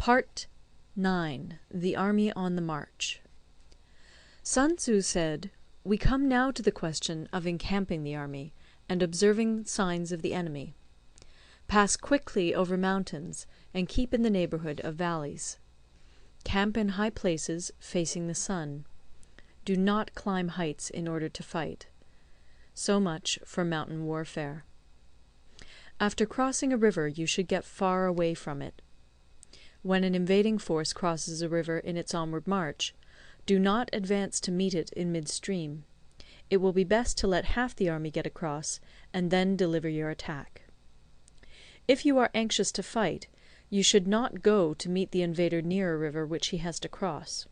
Part 9. The Army on the March. Sun Tzu said, "We come now to the question of encamping the army, and observing signs of the enemy. Pass quickly over mountains, and keep in the neighbourhood of valleys. Camp in high places, facing the sun. Do not climb heights in order to fight." So much for mountain warfare. After crossing a river, you should get far away from it. When an invading force crosses a river in its onward march, do not advance to meet it in midstream. It will be best to let half the army get across, and then deliver your attack. If you are anxious to fight, you should not go to meet the invader near a river which he has to cross.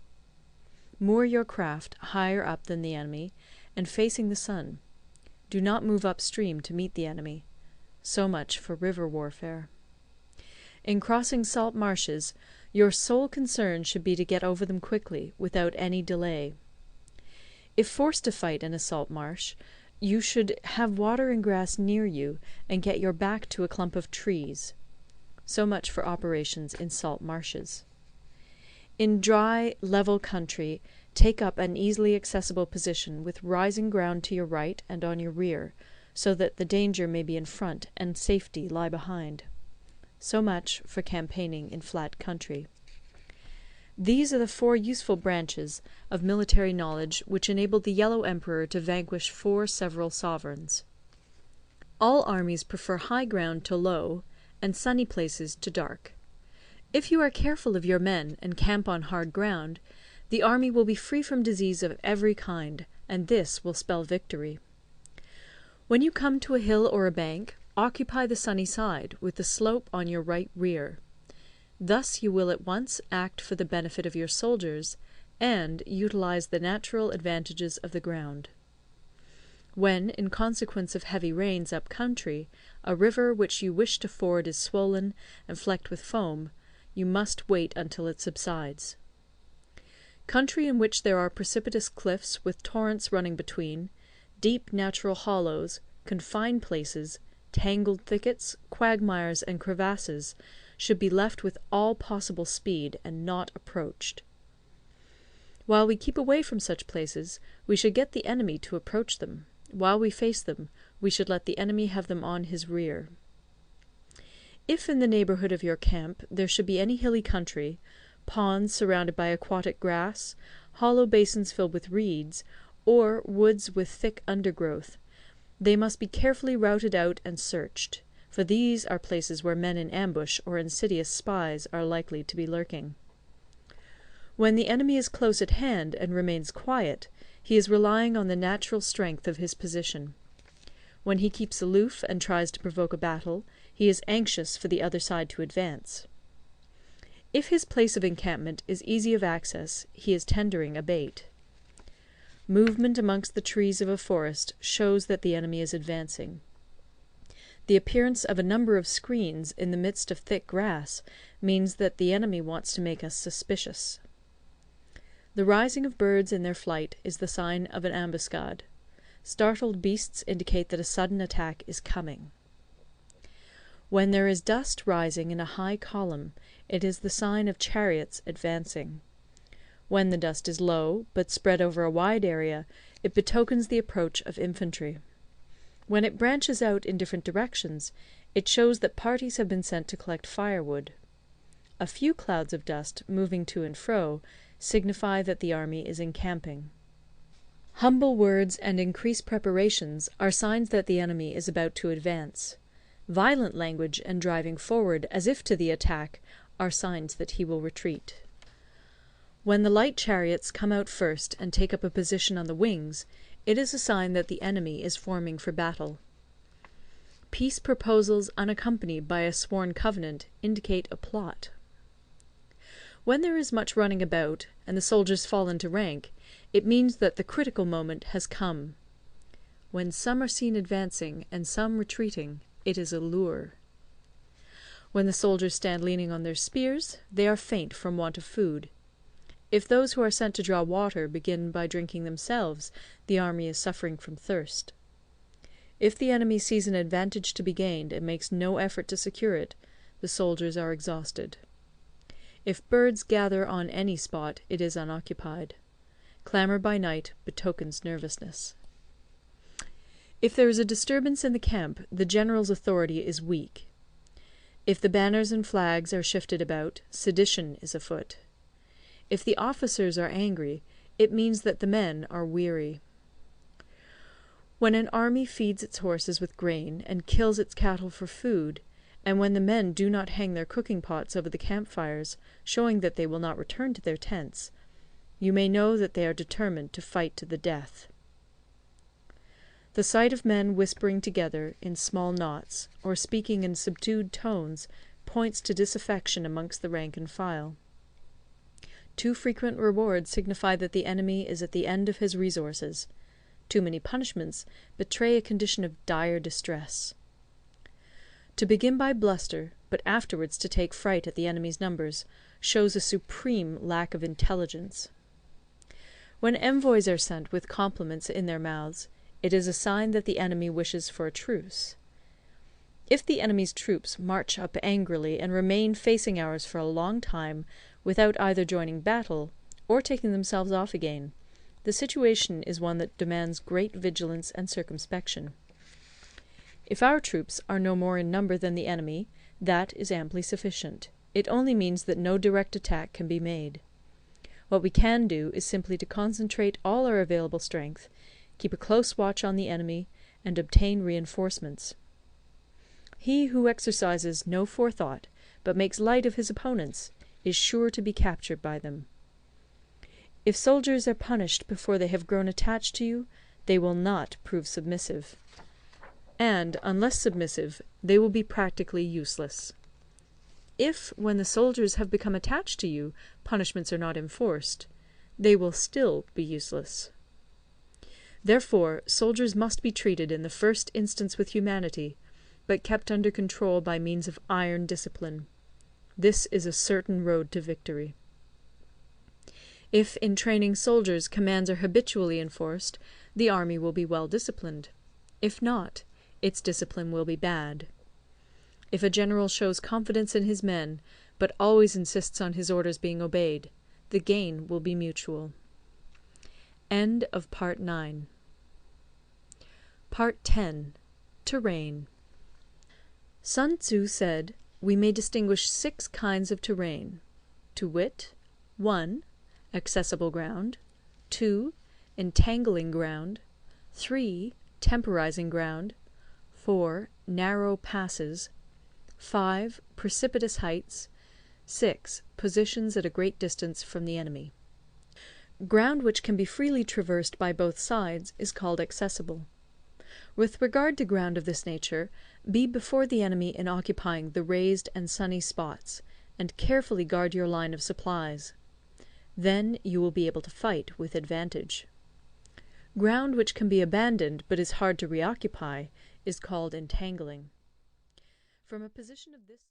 Moor your craft higher up than the enemy, and facing the sun. Do not move upstream to meet the enemy. So much for river warfare. In crossing salt marshes, your sole concern should be to get over them quickly, without any delay. If forced to fight in a salt marsh, you should have water and grass near you, and get your back to a clump of trees. So much for operations in salt marshes. In dry, level country, take up an easily accessible position with rising ground to your right and on your rear, so that the danger may be in front and safety lie behind. So much for campaigning in flat country. These are the 4 useful branches of military knowledge which enabled the Yellow Emperor to vanquish 4 several sovereigns. All armies prefer high ground to low, and sunny places to dark. If you are careful of your men and camp on hard ground, the army will be free from disease of every kind, and this will spell victory. When you come to a hill or a bank, occupy the sunny side, with the slope on your right rear. Thus you will at once act for the benefit of your soldiers, and utilize the natural advantages of the ground. When, in consequence of heavy rains up country, a river which you wish to ford is swollen and flecked with foam, you must wait until it subsides. Country in which there are precipitous cliffs with torrents running between, deep natural hollows, confined places, tangled thickets, quagmires, and crevasses, should be left with all possible speed, and not approached. While we keep away from such places, we should get the enemy to approach them. While we face them, we should let the enemy have them on his rear. If in the neighbourhood of your camp there should be any hilly country, ponds surrounded by aquatic grass, hollow basins filled with reeds, or woods with thick undergrowth, they must be carefully routed out and searched, for these are places where men in ambush or insidious spies are likely to be lurking. When the enemy is close at hand and remains quiet, he is relying on the natural strength of his position. When he keeps aloof and tries to provoke a battle, he is anxious for the other side to advance. If his place of encampment is easy of access, he is tendering a bait. Movement amongst the trees of a forest shows that the enemy is advancing. The appearance of a number of screens in the midst of thick grass means that the enemy wants to make us suspicious. The rising of birds in their flight is the sign of an ambuscade. Startled beasts indicate that a sudden attack is coming. When there is dust rising in a high column, it is the sign of chariots advancing. When the dust is low, but spread over a wide area, it betokens the approach of infantry. When it branches out in different directions, it shows that parties have been sent to collect firewood. A few clouds of dust, moving to and fro, signify that the army is encamping. Humble words and increased preparations are signs that the enemy is about to advance. Violent language and driving forward, as if to the attack, are signs that he will retreat. When the light chariots come out first and take up a position on the wings, it is a sign that the enemy is forming for battle. Peace proposals unaccompanied by a sworn covenant indicate a plot. When there is much running about, and the soldiers fall into rank, it means that the critical moment has come. When some are seen advancing and some retreating, it is a lure. When the soldiers stand leaning on their spears, they are faint from want of food. If those who are sent to draw water begin by drinking themselves, the army is suffering from thirst. If the enemy sees an advantage to be gained and makes no effort to secure it, the soldiers are exhausted. If birds gather on any spot, it is unoccupied. Clamour by night betokens nervousness. If there is a disturbance in the camp, the general's authority is weak. If the banners and flags are shifted about, sedition is afoot. If the officers are angry, it means that the men are weary. When an army feeds its horses with grain and kills its cattle for food, and when the men do not hang their cooking pots over the campfires, showing that they will not return to their tents, you may know that they are determined to fight to the death. The sight of men whispering together in small knots, or speaking in subdued tones, points to disaffection amongst the rank and file. Too frequent rewards signify that the enemy is at the end of his resources. Too many punishments betray a condition of dire distress. To begin by bluster, but afterwards to take fright at the enemy's numbers, shows a supreme lack of intelligence. When envoys are sent with compliments in their mouths, it is a sign that the enemy wishes for a truce. If the enemy's troops march up angrily and remain facing ours for a long time without either joining battle or taking themselves off again, the situation is one that demands great vigilance and circumspection. If our troops are no more in number than the enemy, that is amply sufficient. It only means that no direct attack can be made. What we can do is simply to concentrate all our available strength, keep a close watch on the enemy, and obtain reinforcements. He who exercises no forethought, but makes light of his opponents, is sure to be captured by them. If soldiers are punished before they have grown attached to you, they will not prove submissive. And, unless submissive, they will be practically useless. If, when the soldiers have become attached to you, punishments are not enforced, they will still be useless. Therefore, soldiers must be treated in the first instance with humanity, but kept under control by means of iron discipline. This is a certain road to victory. If in training soldiers commands are habitually enforced, the army will be well disciplined. If not, its discipline will be bad. If a general shows confidence in his men, but always insists on his orders being obeyed, the gain will be mutual. End of Part 9. Part 10. Terrain. Sun Tzu said, we may distinguish 6 kinds of terrain, to wit, 1. Accessible ground, 2. Entangling ground, 3. Temporizing ground, 4. Narrow passes, 5. Precipitous heights, 6. Positions at a great distance from the enemy. Ground which can be freely traversed by both sides is called accessible. With regard to ground of this nature, be before the enemy in occupying the raised and sunny spots, and carefully guard your line of supplies. Then you will be able to fight with advantage. Ground which can be abandoned but is hard to reoccupy is called entangling. From a position of this